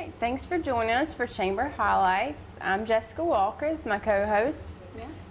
right, thanks for joining us for Chamber Highlights. I'm Jessica Walker. This is my co-host,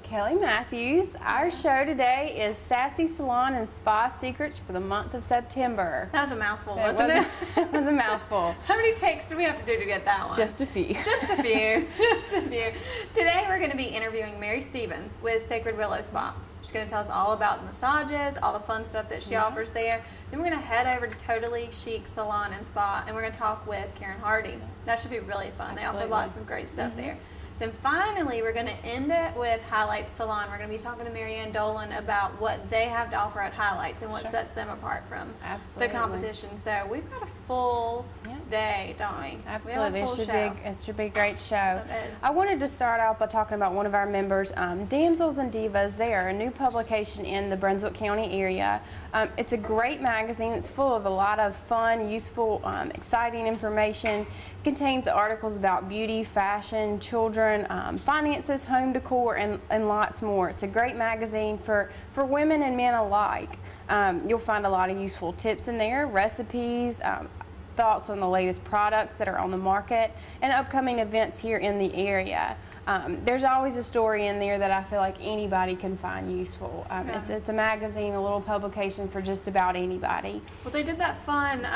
Kelly Matthews. Our show today is Sassy Salon and Spa Secrets for the month of September. That was a mouthful, wasn't it? It was a mouthful. How many takes do we have to do to get that one? Just a few. Just a few. Just a few. Today we're going to be interviewing Mary Stevens with Sacred Willow Spa. She's going to tell us all about the massages, all the fun stuff that she offers there. Then we're going to head over to Totally Chic Salon and Spa, and we're going to talk with Karen Hardy. That should be really fun. Absolutely. They offer lots of great stuff there. Then finally, we're going to end it with Highlights Salon. We're going to be talking to Marianne Dolan about what they have to offer at Highlights and what sets them apart from the competition. So we've got a full day, don't we? Absolutely. It should be a great show. I wanted to start out by talking about one of our members, Damsels and Divas. They are a new publication in the Brunswick County area. It's a great magazine. It's full of a lot of fun, useful, exciting information. It contains articles about beauty, fashion, children, finances, home decor, and lots more. It's a great magazine for women and men alike. You'll find a lot of useful tips in there, recipes, thoughts on the latest products that are on the market, and upcoming events here in the area. There's always a story in there that I feel like anybody can find useful. It's a magazine, a little publication for just about anybody. Well, they did that fun,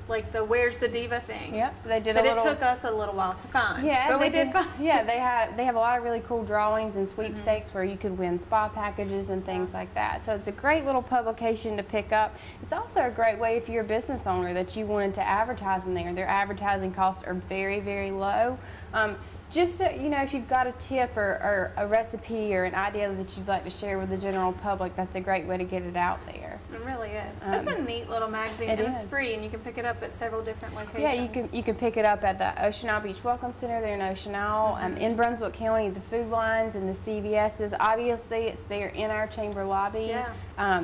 like the Where's the Diva thing. Yep, they did. But it took us a little while to find. Yeah, but we did find. Yeah, they have a lot of really cool drawings and sweepstakes where you could win spa packages and things like that. So it's a great little publication to pick up. It's also a great way if you're a business owner that you wanted to advertise in there. Their advertising costs are very, very low. Just to, if you've got a tip or a recipe or an idea that you'd like to share with the general public, that's a great way to get it out there. It really is. It's a neat little magazine, and it's free, and you can pick it up at several different locations. Yeah, you can pick it up at the Ocean Isle Beach Welcome Center there in Ocean Isle. In Brunswick County, the Food Lines and the CVS's. Obviously, it's there in our chamber lobby. Yeah.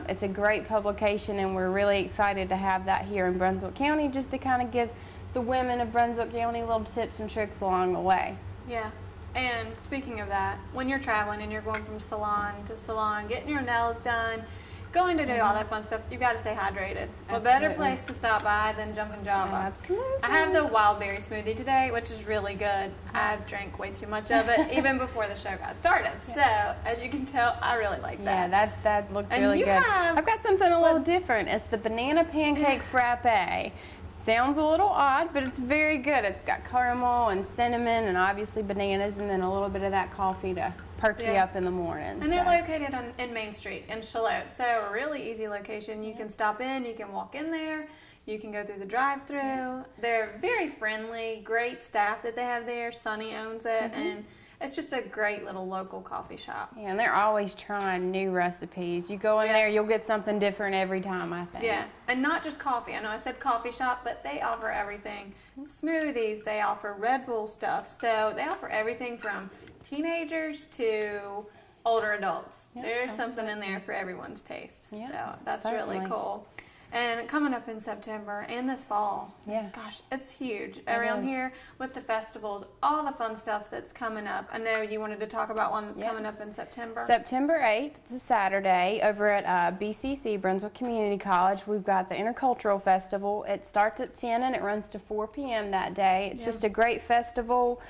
It's a great publication, and we're really excited to have that here in Brunswick County, just to kind of give the women of Brunswick County little tips and tricks along the way. Yeah, and speaking of that, when you're traveling and you're going from salon to salon, getting your nails done, going to do all that fun stuff, you've got to stay hydrated. What better place to stop by than Jumpin' Java? Absolutely. I have the wild berry smoothie today, which is really good. I've drank way too much of it, even before the show got started. So, as you can tell, I really like that. Yeah, that looks really good. I've got something a little different. It's the banana pancake frappe. Sounds a little odd, but it's very good. It's got caramel and cinnamon and obviously bananas, and then a little bit of that coffee to perk you up in the morning. And they're located in Main Street in Charlotte, so a really easy location. You can stop in, you can walk in there, you can go through the drive-thru. They're very friendly, great staff that they have there. Sonny owns it, and it's just a great little local coffee shop. Yeah, and they're always trying new recipes. You go in there, you'll get something different every time, I think. Yeah, and not just coffee. I know I said coffee shop, but they offer everything. Smoothies, they offer Red Bull stuff. So they offer everything from teenagers to older adults. There's something in there for everyone's taste. Yeah, so that's really cool. And coming up in September and this fall, gosh, it's huge around here with the festivals, all the fun stuff that's coming up. I know you wanted to talk about one that's coming up in September. September 8th, it's a Saturday, over at BCC, Brunswick Community College. We've got the Intercultural Festival. It starts at 10 and it runs to 4 p.m. that day. It's just a great festival.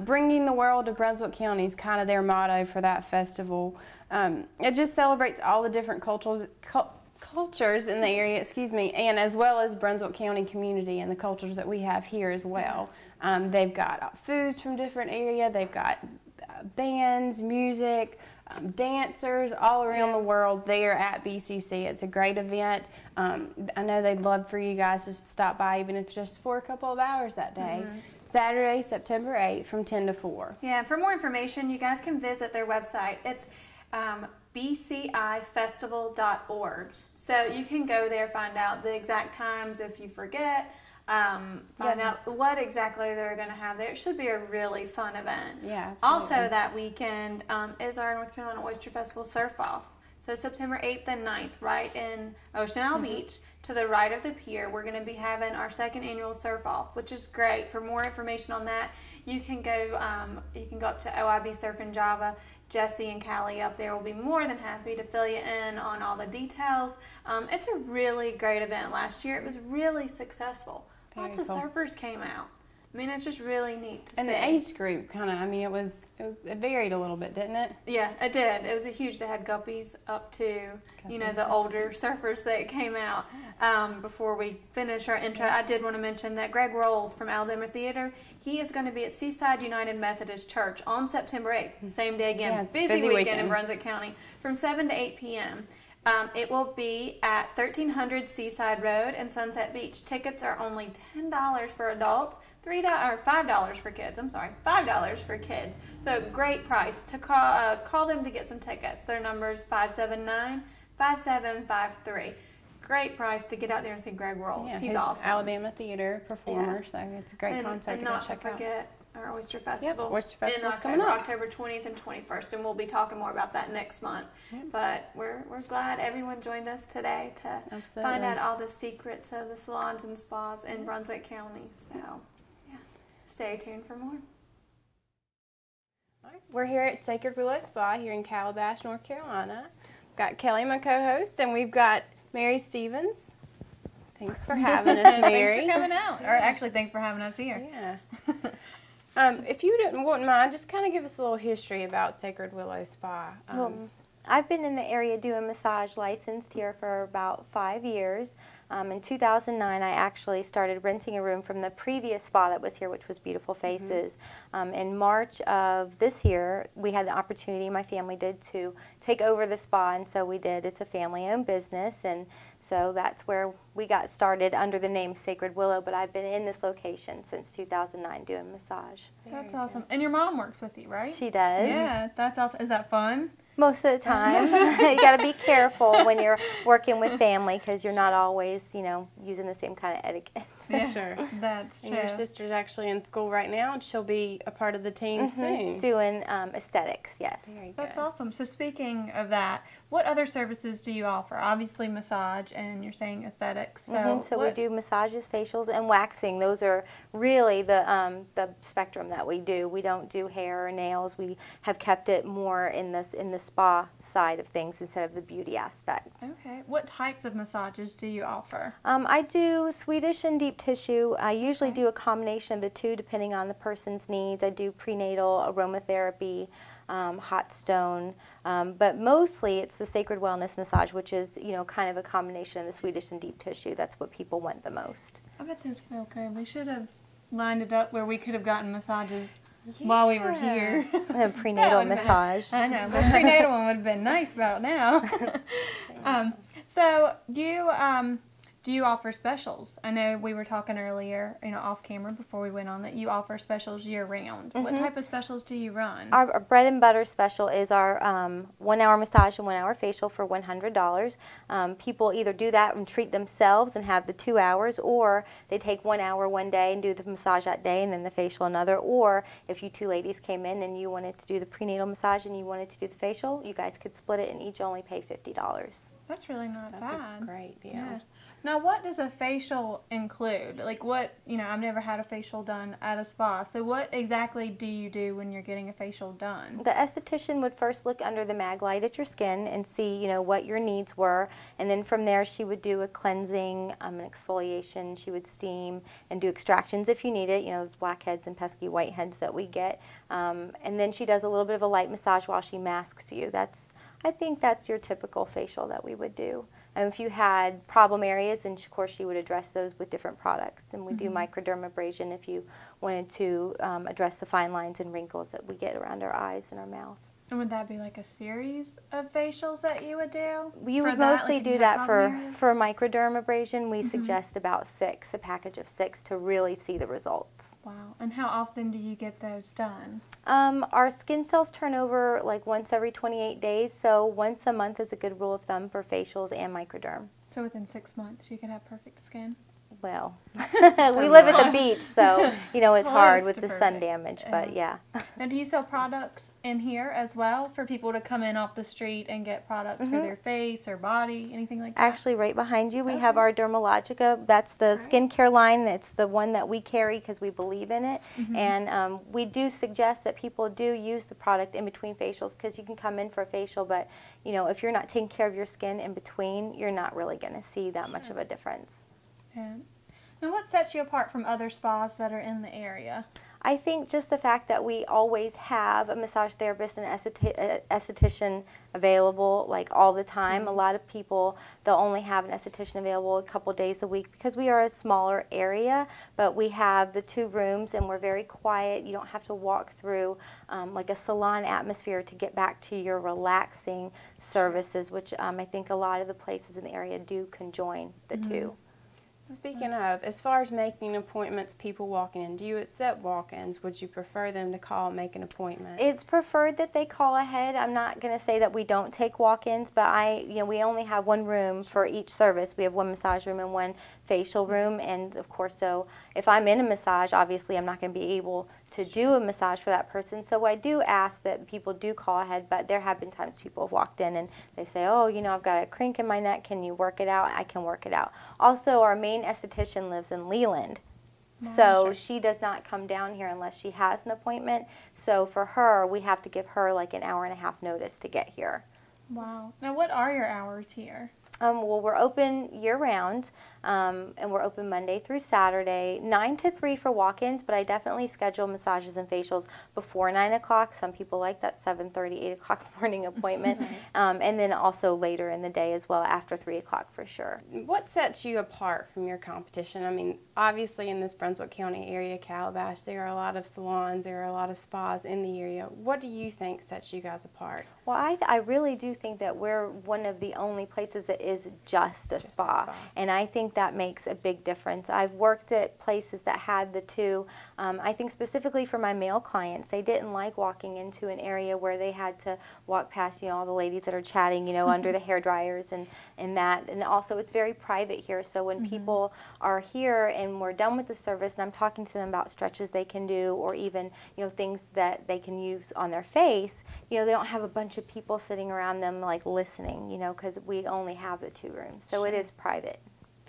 Bringing the world to Brunswick County is kind of their motto for that festival. It just celebrates all the different cultures in the area, and as well as Brunswick County community and the cultures that we have here as well. They've got foods from different areas. They've got bands, music, dancers all around the world there at BCC. It's a great event. I know they'd love for you guys just to stop by, even if just for a couple of hours that day. Saturday, September 8th from 10 to 4. Yeah, for more information, you guys can visit their website. It's bcifestival.org. So you can go there, find out the exact times if you forget, find out what exactly they're going to have there. It should be a really fun event. Yeah, absolutely. Also that weekend is our North Carolina Oyster Festival Surf Off. So September 8th and 9th, right in Ocean Isle Beach, to the right of the pier, we're going to be having our second annual Surf Off, which is great. For more information on that, you can go up to OIB Surf and Java. Jesse and Callie up there will be more than happy to fill you in on all the details. It's a really great event. Last year it was really successful. Lots of surfers came out. I mean, it's just really neat to And see. the age group kind of, I mean, it varied a little bit, didn't it? Yeah, it did. It was a huge. They had guppies up to, you know, the older surfers that came out. Before we finish our intro, I did want to mention that Greg Rolls from Alabama Theater, he is going to be at Seaside United Methodist Church on September 8th, same day again. Yeah, it's busy weekend in Brunswick County from 7 to 8 p.m. It will be at 1300 Seaside Road in Sunset Beach. Tickets are only $10 for adults, $5 for kids. I'm sorry, $5 for kids. So great price to call them to get some tickets. Their number is 579-5753. Great price to get out there and see Greg Rolls. Yeah, he's awesome. Alabama Theater performer, so it's a great concert and to go not check to out. forget our Oyster Festival. Oyster Festival's in coming up. October 20th and 21st, and we'll be talking more about that next month. Yep. But we're glad everyone joined us today to find out all the secrets of the salons and spas in Brunswick County. So, yeah, stay tuned for more. All right, we're here at Sacred Willow Spa here in Calabash, North Carolina. We've got Kelly, my co-host, and we've got Mary Stevens. Thanks for having us, Mary. Thanks for coming out. Or actually, thanks for having us here. Yeah. If you wouldn't mind, just kind of give us a little history about Sacred Willow Spa. I've been in the area doing massage, licensed here for about 5 years. In 2009, I actually started renting a room from the previous spa that was here, which was Beautiful Faces. In March of this year, we had the opportunity, my family did, to take over the spa, and so we did. It's a family-owned business, and so that's where we got started under the name Sacred Willow, but I've been in this location since 2009 doing massage. That's awesome. And your mom works with you, right? She does. Yeah, that's awesome. Is that fun? Most of the time. You got to be careful when you're working with family because you're not always, you know, using the same kind of etiquette. Yeah. Sure. That's true. And your sister's actually in school right now, and she'll be a part of the team soon. Doing aesthetics, yes. Very That's good. awesome. So speaking of that, what other services do you offer? Obviously massage, and you're saying aesthetics. So, So we do massages, facials, and waxing. Those are really the spectrum that we do. We don't do hair or nails. We have kept it more in the spa side of things instead of the beauty aspect. Okay. What types of massages do you offer? I do Swedish and deep tissue. I usually do a combination of the two depending on the person's needs. I do prenatal aromatherapy, hot stone, but mostly it's the Sacred Wellness massage, which is, you know, kind of a combination of the Swedish and deep tissue. That's what people want the most. I bet those feel good. We should have lined it up where we could have gotten massages while we were here. The prenatal massage. I know, the prenatal one would have been nice about now. So do you offer specials? I know we were talking earlier, you know, off camera before we went on, that you offer specials year round. What type of specials do you run? Our bread and butter special is our 1 hour massage and 1 hour facial for $100. People either do that and treat themselves and have the 2 hours, or they take 1 hour one day and do the massage that day and then the facial another. Or if you two ladies came in and you wanted to do the prenatal massage and you wanted to do the facial, you guys could split it and each only pay $50. That's really not That's bad. a great deal. Yeah. Now, what does a facial include? Like what, you know, I've never had a facial done at a spa. So what exactly do you do when you're getting a facial done? The esthetician would first look under the mag light at your skin and see, you know, what your needs were. And then from there, she would do a cleansing, an exfoliation. She would steam and do extractions if you need it, you know, those blackheads and pesky whiteheads that we get. And then she does a little bit of a light massage while she masks you. I think that's your typical facial that we would do. And if you had problem areas, and of course she would address those with different products. And we do microdermabrasion if you wanted to address the fine lines and wrinkles that we get around our eyes and our mouth. And would that be like a series of facials that you would do? We would For that, mostly like if do you that had for problem areas? microdermabrasion. We suggest about 6, a package of 6 to really see the results. Wow. And how often do you get those done? Our skin cells turn over like once every 28 days, so once a month is a good rule of thumb for facials and microderm. So within 6 months you could have perfect skin? Well, we live at the beach, so, you know, it's hard Close with to the sun perfect. damage, but yeah. Now, do you sell products in here as well for people to come in off the street and get products for their face or body, anything like that? Actually, right behind you, we have our Dermalogica. That's the skincare line. It's the one that we carry because we believe in it. And we do suggest that people do use the product in between facials because you can come in for a facial, but, you know, if you're not taking care of your skin in between, you're not really going to see that much of a difference. And And what sets you apart from other spas that are in the area? I think just the fact that we always have a massage therapist and esthetician available like all the time. A lot of people, they'll only have an esthetician available a couple days a week because we are a smaller area, but we have the 2 rooms and we're very quiet. You don't have to walk through like a salon atmosphere to get back to your relaxing services, which I think a lot of the places in the area do conjoin the two. Speaking of, as far as making appointments, people walking in, do you accept walk-ins? Would you prefer them to call and make an appointment? It's preferred that they call ahead. I'm not going to say that we don't take walk-ins, but we only have 1 room for each service. We have 1 massage room and 1 facial room, and of course, so if I'm in a massage, obviously I'm not going to be able to do a massage for that person. So I do ask that people do call ahead, but there have been times people have walked in and they say, oh, you know, I've got a crink in my neck. Can you work it out? I can work it out. Also, our main esthetician lives in Leland. So she does not come down here unless she has an appointment. So for her, we have to give her like an hour-and-a-half notice to get here. Wow. Now, what are your hours here? Well, we're open year-round, and we're open Monday through Saturday, 9 to 3 for walk-ins, but I definitely schedule massages and facials before 9 o'clock. Some people like that 7:30, 8 o'clock morning appointment, and then also later in the day as well, after 3 o'clock for sure. What sets you apart from your competition? I mean, obviously in this Brunswick County area, Calabash, there are a lot of salons, there are a lot of spas in the area. What do you think sets you guys apart? Well, I really do think that we're one of the only places that is just a spa, and I think that makes a big difference. I've worked at places that had the 2. I think specifically for my male clients, they didn't like walking into an area where they had to walk past, you know, all the ladies that are chatting, you know, under the hair dryers and that. And also, it's very private here, so when people are here and we're done with the service and I'm talking to them about stretches they can do or even, you know, things that they can use on their face, you know, they don't have a bunch of people sitting around them like listening, you know, because we only have the 2 rooms, so it is private.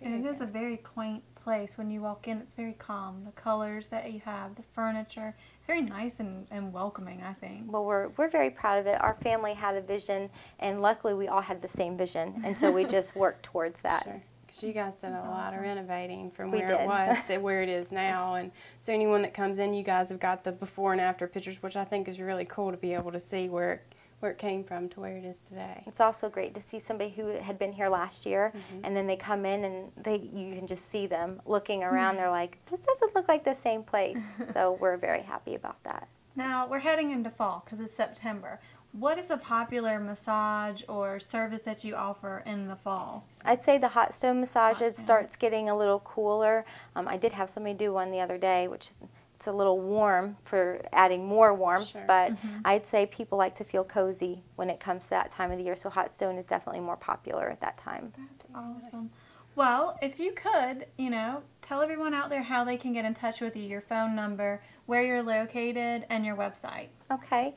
And it is a very quaint place. When you walk in, it's very calm. The colors that you have, the furniture, it's very nice and welcoming, I think. Well, we're very proud of it. Our family had a vision, and luckily we all had the same vision, and so we just worked towards that. Sure. Because you guys did a lot of renovating from We where did. it was to where it is now. And so anyone that comes in, you guys have got the before and after pictures, which I think is really cool to be able to see where it came from to where it is today. It's also great to see somebody who had been here last year, and then they come in and you can just see them looking around. They're like, this doesn't look like the same place. So we're very happy about that. Now, we're heading into fall because it's September. What is a popular massage or service that you offer in the fall? I'd say the hot stone massage, it starts getting a little cooler. I did have somebody do one the other day, which it's a little warm for adding more warmth, but I'd say people like to feel cozy when it comes to that time of the year, so hot stone is definitely more popular at that time. That's awesome. Well, if you could, you know, tell everyone out there how they can get in touch with you, your phone number, where you're located, and your website. Okay.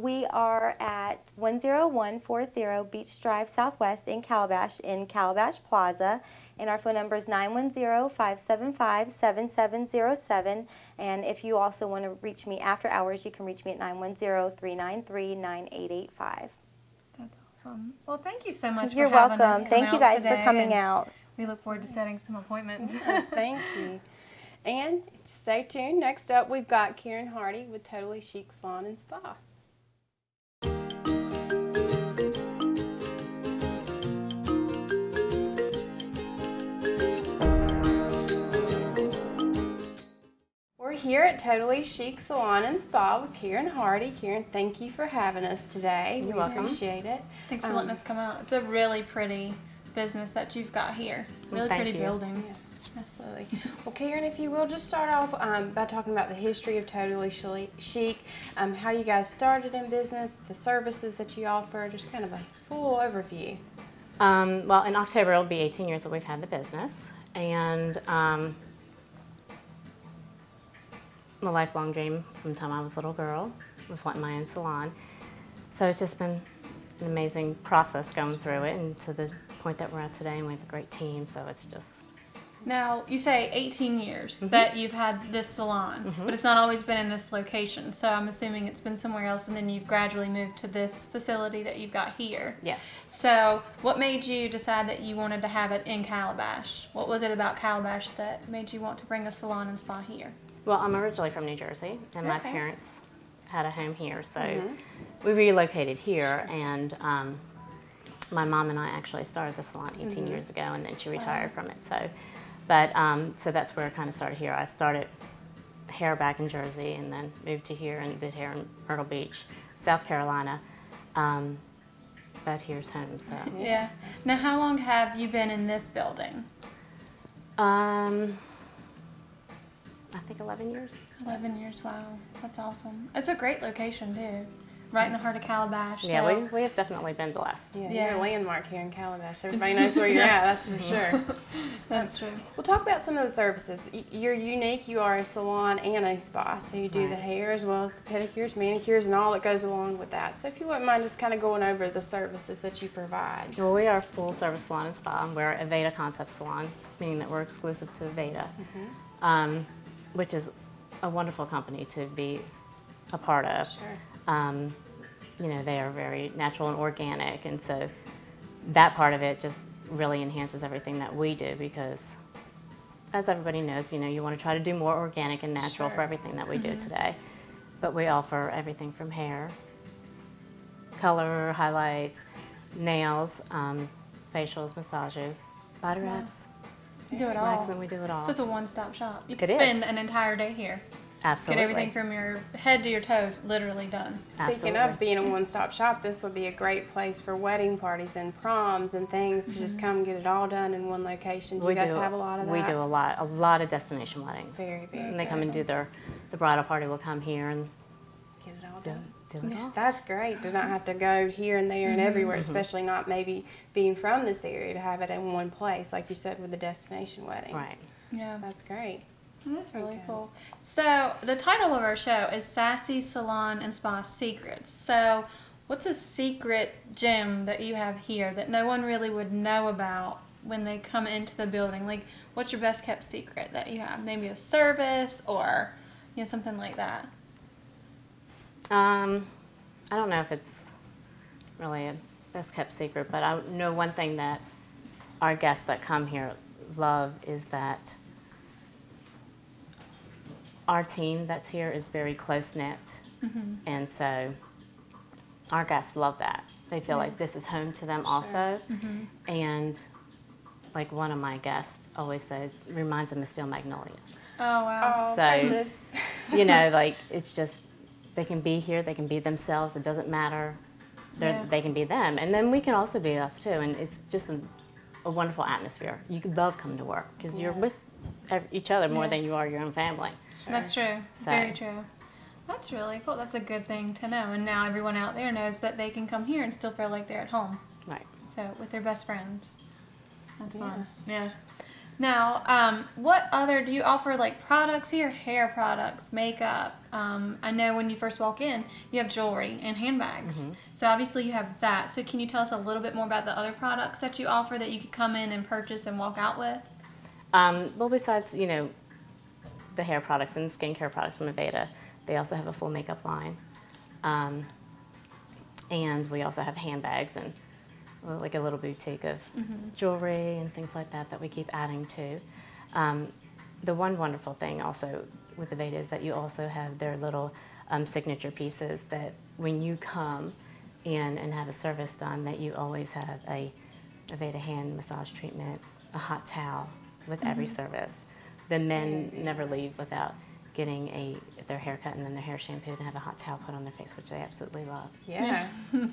We are at 10140 Beach Drive Southwest in Calabash Plaza. And our phone number is 910-575-7707. And if you also want to reach me after hours, you can reach me at 910-393-9885. That's awesome. Well, thank you so much You're for having welcome. us come Thank you out guys today, for coming and out. We look forward to setting some appointments. Thank you. And stay tuned. Next up, we've got Karen Hardy with Totally Chic Salon and Spa. We're here at Totally Chic Salon and Spa with Karen Hardy. Karen, thank you for having us today. You're welcome. Appreciate it. Thanks for letting us come out. It's a really pretty business that you've got here. Really Thank pretty you. building. Yeah, absolutely. Well, Karen, if you will, just start off by talking about the history of Totally Chic, how you guys started in business, the services that you offer, just kind of a full overview. Well, in October it'll be 18 years that we've had the business, and the lifelong dream from the time I was a little girl was wanting my own salon. So it's just been an amazing process going through it, and to the point that we're at today, and we have a great team, so it's just Now, you say 18 years that you've had this salon, but it's not always been in this location. So I'm assuming it's been somewhere else, and then you've gradually moved to this facility that you've got here. Yes. So what made you decide that you wanted to have it in Calabash? What was it about Calabash that made you want to bring a salon and spa here? Well, I'm originally from New Jersey, and my Okay. parents had a home here, so we relocated here, and my mom and I actually started the salon 18 years ago, and then she retired from it. So, but so that's where I kind of started here. I started hair back in Jersey, and then moved to here and did hair in Myrtle Beach, South Carolina. But here's home. So, Yeah. Now, how long have you been in this building? I think 11 years. 11 years. Wow, that's awesome. It's a great location too, right in the heart of Calabash. Yeah, so- we have definitely been blessed. Yeah, Yeah. you're a landmark here in Calabash. Everybody knows where you're at, that's for sure. That's true. Well, talk about some of the services. You're unique. You are a salon and a spa, so you do the Right. hair as well as the pedicures, manicures, and all that goes along with that. So if you wouldn't mind just kind of going over the services that you provide. Well, we are a full service salon and spa. We're a Aveda Concept Salon, meaning that we're exclusive to Aveda, which is a wonderful company to be a part of. Sure. You know, they are very natural and organic, and so that part of it just really enhances everything that we do because, as everybody knows, you know, you want to try to do more organic and natural Sure. for everything that we do today. But we offer everything from hair, color, highlights, nails, facials, massages, body wraps, You do it all. waxing, we do it all. So it's a one-stop shop. You It can is. spend an entire day here. Absolutely. Get everything from your head to your toes literally done. Speaking Absolutely. of being a one-stop shop, this would be a great place for wedding parties and proms and things to just come get it all done in one location. Do you guys have a lot of that? We do a lot of destination weddings. Very, very And they come and good. do the bridal party will come here and Get it all do, done. do it all. That's great to not have to go here and there and everywhere, especially not maybe being from this area, to have it in one place, like you said with the destination weddings. Right. Yeah. That's great. That's really Okay. cool. So the title of our show is Sassy Salon and Spa Secrets. So what's a secret gem that you have here that no one really would know about when they come into the building? Like, what's your best kept secret that you have? Maybe a service or, you know, something like that. I don't know if it's really a best kept secret, but I know one thing that our guests that come here love is that our team that's here is very close knit, and so our guests love that. They feel like this is home to them also, and like one of my guests always says, reminds them of Steel Magnolias. Oh, wow. Oh, So- precious. You know, like it's just they can be here, they can be themselves. It doesn't matter. Yeah. They can be them, and then we can also be us too. And it's just a wonderful atmosphere. You love coming to work because you're with each other more Yeah. than you are your own family. That's true. So- Very true. That's really cool. That's a good thing to know. And now everyone out there knows that they can come here and still feel like they're at home. Right. So with their best friends. That's fun. Yeah. Now, what other do you offer, like products here? Hair products, makeup. I know when you first walk in, you have jewelry and handbags. So obviously you have that. So can you tell us a little bit more about the other products that you offer that you could come in and purchase and walk out with? Well, besides, you know, the hair products and skincare products from Aveda, they also have a full makeup line. And we also have handbags and like a little boutique of jewelry and things like that that we keep adding to. The one wonderful thing also with Aveda is that you also have their little signature pieces that when you come in and have a service done, that you always have a Aveda hand massage treatment, a hot towel with every service. The men never leave without getting their hair cut and then their hair shampooed and have a hot towel put on their face, which they absolutely love. Yeah. I think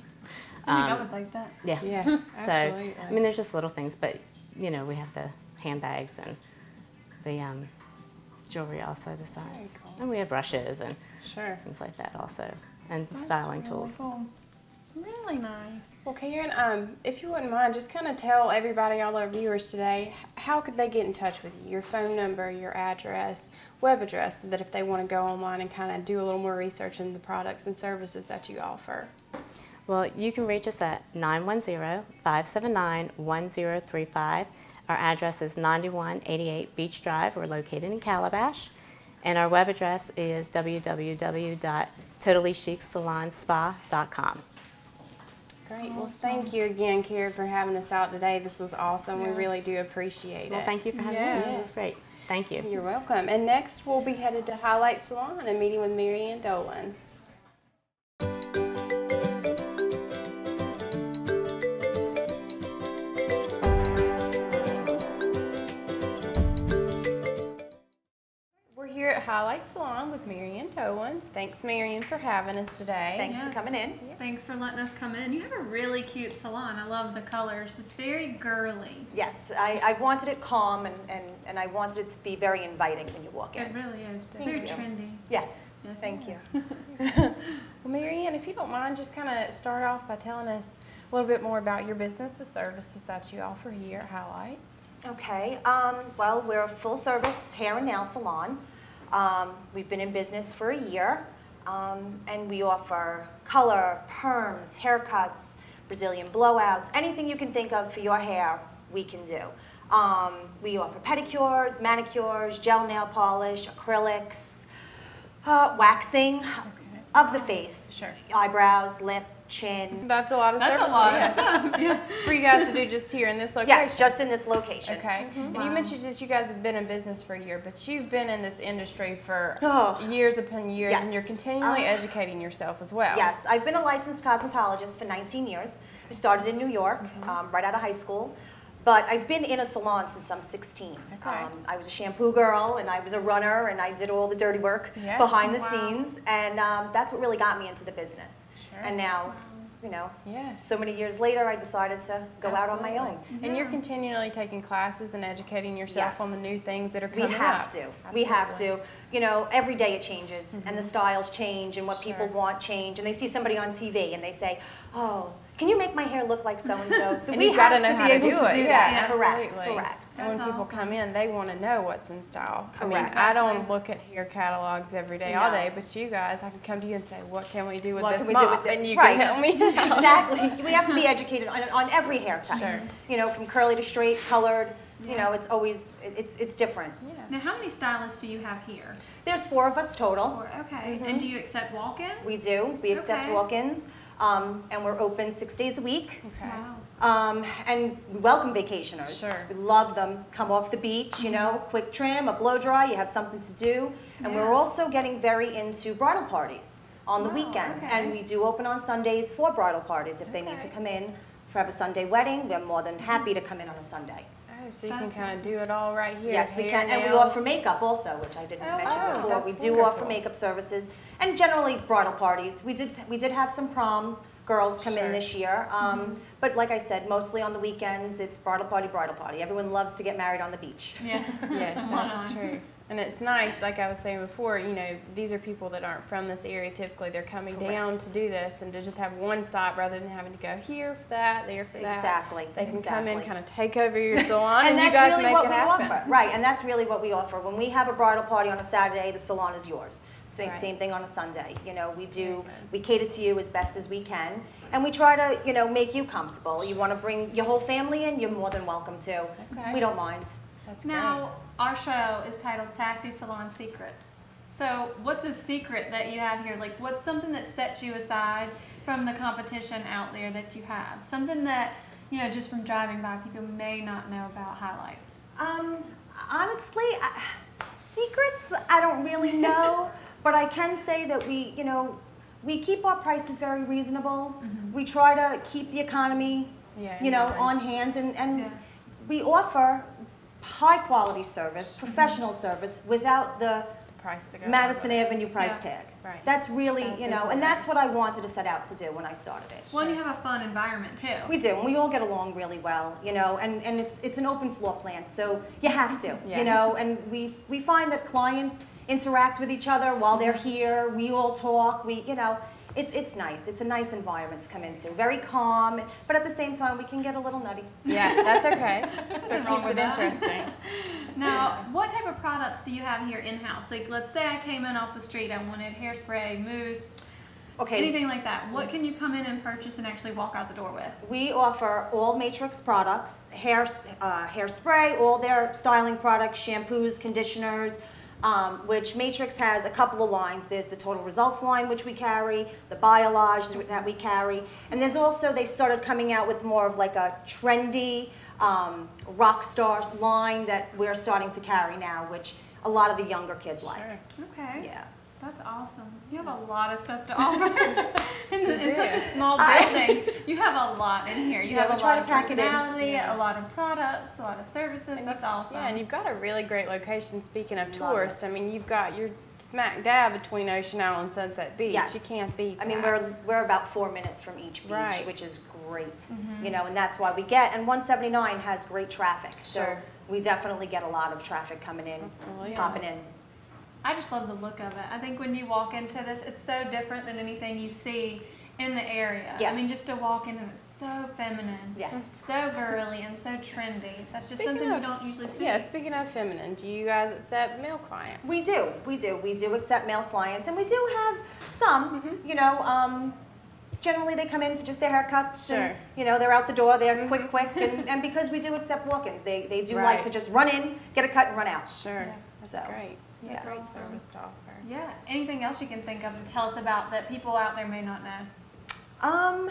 I would like that. Yeah. Yeah. So, Absolutely. I mean, there's just little things, but, you know, we have the handbags and the jewelry also besides. Very cool. And we have brushes and Sure. things like that also, and That's styling really tools. Cool. Really nice. Well, Karen, if you wouldn't mind, just kind of tell everybody, all our viewers today, how could they get in touch with you? Your phone number, your address, web address, so that if they want to go online and kind of do a little more research into the products and services that you offer. Well, you can reach us at 910-579-1035. Our address is 9188 Beach Drive. We're located in Calabash. And our web address is www.totallychicsalonspa.com. Great. Well, thank you again, Karen, for having us out today. This was awesome. We really do appreciate it. Well, thank you for having me. It was great. Thank you. You're welcome. And next, we'll be headed to Highlight Salon and meeting with Mary Ann Dolan. Here at Highlight Salon with Mary Ann Dolan. Thanks, Mary Ann, for having us today. Thanks for coming in. Yeah. Thanks for letting us come in. You have a really cute salon. I love the colors. It's very girly. Yes, I wanted it calm and I wanted it to be very inviting when you walk in. It really is. Very trendy. Yes, Yes. thank you. Well, Mary Ann, if you don't mind, just kind of start off by telling us a little bit more about your business, the services that you offer here at Highlights. Okay, well, we're a full-service hair and nail salon. We've been in business for a year, and we offer color, perms, haircuts, Brazilian blowouts, anything you can think of for your hair, we can do. We offer pedicures, manicures, gel nail polish, acrylics, waxing of the face, eyebrows, lip, chin. That's a lot of services. That's a lot of stuff. Yeah. For you guys to do just here in this location? Yes, just in this location. Okay. And you mentioned that you guys have been in business for a year, but you've been in this industry for years upon years, Yes. and you're continually educating yourself as well. Yes, I've been a licensed cosmetologist for 19 years. I started in New York, right out of high school. But I've been in a salon since I'm 16. Okay. I was a shampoo girl, and I was a runner, and I did all the dirty work behind the scenes, and that's what really got me into the business. Sure. And now, you know, Yeah. so many years later, I decided to go out on my own. And you're continually taking classes and educating yourself Yes. on the new things that are We coming up. have to. We have Absolutely. to. You know, every day it changes, and the styles change, and what people want change, and they see somebody on TV, and they say, oh, can you make my hair look like so-and-so? So And we you've got have to know to how be to able do to it. do Yeah, that. Correct, absolutely. correct. And when That's people awesome. come in, they want to know what's in style. I mean, Correct. I don't look at hair catalogs every day, all No. day, but you guys, I can come to you and say, what can we do with What this can we do with mop? this? And you Right. can help me. Exactly. We have to be educated on every hair type. Sure. You know, from curly to straight, colored. You know, it's always it's different. Now, how many stylists do you have here? There's 4 of us total. Or, okay. And do you accept walk-ins? We do. We accept Okay. walk-ins, and we're open 6 days a week. Okay. Wow. And we welcome vacationers. Sure. We love them. Come off the beach, you know, quick trim, a blow dry. You have something to do. And we're also getting very into bridal parties on the weekends, okay. and we do open on Sundays for bridal parties if they need to come in for have a Sunday wedding. We're more than happy to come in on a Sunday. Oh, so you can kind of do it all right here. Yes, we hair, can, and we nails. offer makeup also, which I didn't mention wow, before. that's We do wonderful. offer makeup services, and generally bridal parties. We did have some prom girls come Sure. in this year, but like I said, mostly on the weekends, it's bridal party, bridal party. Everyone loves to get married on the beach. Yeah. Yes, Come that's on. true. And it's nice, like I was saying before, you know, these are people that aren't from this area typically. They're coming down to do this and to just have one stop rather than having to go here for that, there for that. Exactly. They can come in, exactly. kind of take over your salon and, And you that's guys really make what it we happen. offer. Right, and that's really what we offer. When we have a bridal party on a Saturday, the salon is yours. Right. Same thing on a Sunday. You know, Very good. we cater to you as best as we can, and we try to, you know, make you comfortable. You want to bring your whole family in, you're more than welcome to. Okay. We don't mind. That's Now, our show is titled Sassy Salon Secrets. So, what's a secret that you have here? Like, what's something that sets you aside from the competition out there that you have? Something that, you know, just from driving by, people may not know about Highlights. Honestly, secrets, I don't really know, but I can say that we, you know, we keep our prices very reasonable. We try to keep the economy, Yeah, you know, right. on hand, and Yeah. we offer high quality service, professional service, without the price to go Madison over. Avenue price Yeah. tag. Right. That's really, That's you know, important. and that's what I wanted to set out to do when I started it. Well, and you have a fun environment, too. We do, and we all get along really well, you know, and it's an open floor plan, so you have to, Yeah. you know, and we find that clients interact with each other while they're here, we all talk, you know, it's nice. It's a nice environment to come into, very calm, but at the same time, we can get a little nutty. Yeah, that's okay. That's Nothing what wrong keeps with it that. interesting. Now, what type of products do you have here in-house? Like, let's say I came in off the street, I wanted hairspray, mousse, Okay. anything like that. What can you come in and purchase and actually walk out the door with? We offer all Matrix products, hairspray, all their styling products, shampoos, conditioners, which Matrix has a couple of lines. There's the Total Results line, which we carry, the Biolage that we carry, and there's also, they started coming out with more of like a trendy rock star line that we're starting to carry now, which a lot of the younger kids like. Okay. Yeah. That's awesome. You have a lot of stuff to offer. in such a small building, you have a lot in here. You have a lot of personality, a lot of products, a lot of services. That's awesome. Yeah, and you've got a really great location. Speaking of tourists, I mean, you've got your smack dab between Ocean Isle and Sunset Beach. Yes. You can't beat that. I mean, we're about 4 minutes from each beach, Right. which is great. You know, and that's why we get, and 179 has great traffic. So Sure. we definitely get a lot of traffic coming in, Absolutely. popping in. I just love the look of it. I think when you walk into this, it's so different than anything you see in the area. Yeah. I mean, just to walk in and it's so feminine, Yes. so girly, and so trendy. That's just Speaking something of- you don't usually see. Yeah, speaking of feminine, do you guys accept male clients? We do. We do accept male clients, and we do have some, you know, generally they come in for just their haircuts, Sure. and, you know, they're out the door, they're quick, and because we do accept walk-ins, they do like Right. to just run in, get a cut, and run out. Sure. That's So, great. It's yeah. a great service to offer. Yeah. Anything else you can think of to tell us about that people out there may not know?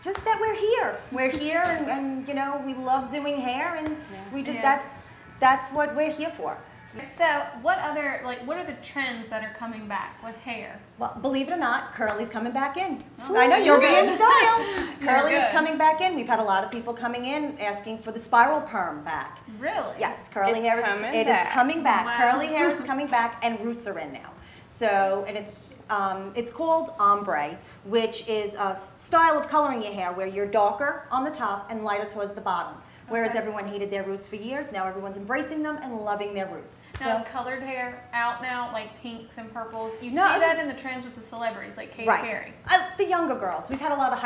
Just that we're here. We're here, and you know, we love doing hair, and we just that's what we're here for. So, what are the trends that are coming back with hair? Well, believe it or not, curly's coming back in. Oh, I know you'll be good. in style. Curly is good. coming back in. We've had a lot of people coming in asking for the spiral perm back. Really? Yes, curly It's hair is coming it back. is coming back. Wow. Curly hair is coming back, and roots are in now. So, and it's called ombre, which is a style of coloring your hair where you're darker on the top and lighter towards the bottom. Whereas everyone hated their roots for years, now everyone's embracing them and loving their roots. Now, is colored hair out now, like pinks and purples? You No, see that in the trends with the celebrities, like Katy Perry. The younger girls. We've had a lot of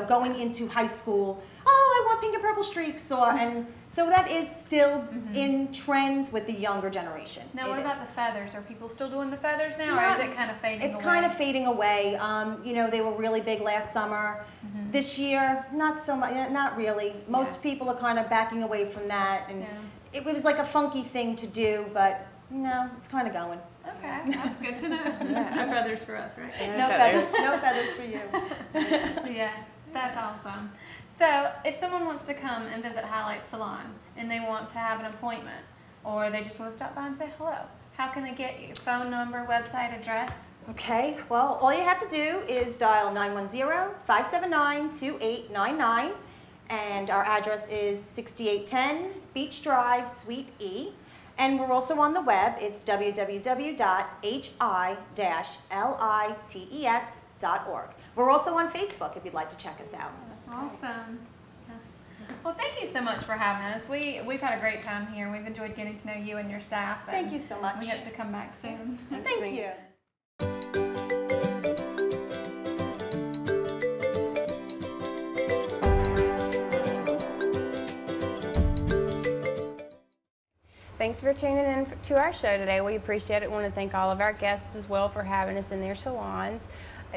going into high school. Oh, I want pink and purple streaks, and so that is still in trend with the younger generation. Now, It what is. about the feathers? Are people still doing the feathers now, or Not- is it kind of fading away? It's kind of fading away. You know, they were really big last summer. This year, not so much. Not really. Most people are kind of backing away from that, and it was like a funky thing to do, but no, it's kind of going. Okay, that's good to know. No feathers for us, right? No feathers. No feathers for you. Yeah, that's awesome. So, if someone wants to come and visit Highlight Salon and they want to have an appointment, or they just want to stop by and say hello, how can they get you? Phone number, website, address? Okay, well, all you have to do is dial 910-579-2899, and our address is 6810 Beach Drive, Suite E. And we're also on the web. It's www.hi-lites.org. We're also on Facebook if you'd like to check us out. Awesome. Well, thank you so much for having us. We've had a great time here. We've enjoyed getting to know you and your staff. And Thank you so much. we hope to come back soon. Thank you. Thanks for tuning in to our show today. We appreciate it. We want to thank all of our guests as well for having us in their salons.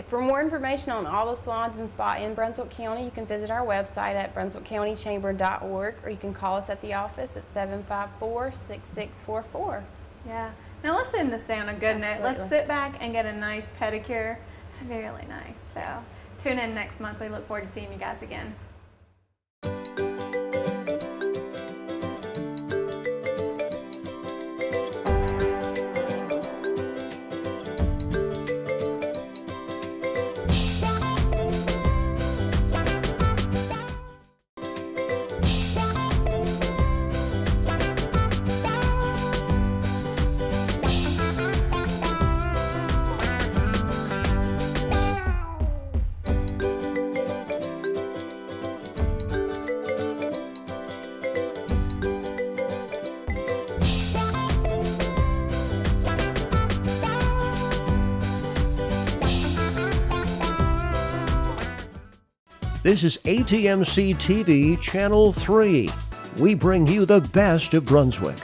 For more information on all the salons and spa in Brunswick County, you can visit our website at brunswickcountychamber.org, or you can call us at the office at 754-6644. Yeah. Now let's end this day on a good note. Let's Absolutely. sit back and get a nice pedicure. Really nice. So tune in next month. We look forward to seeing you guys again. This is ATMC TV Channel 3. We bring you the best of Brunswick.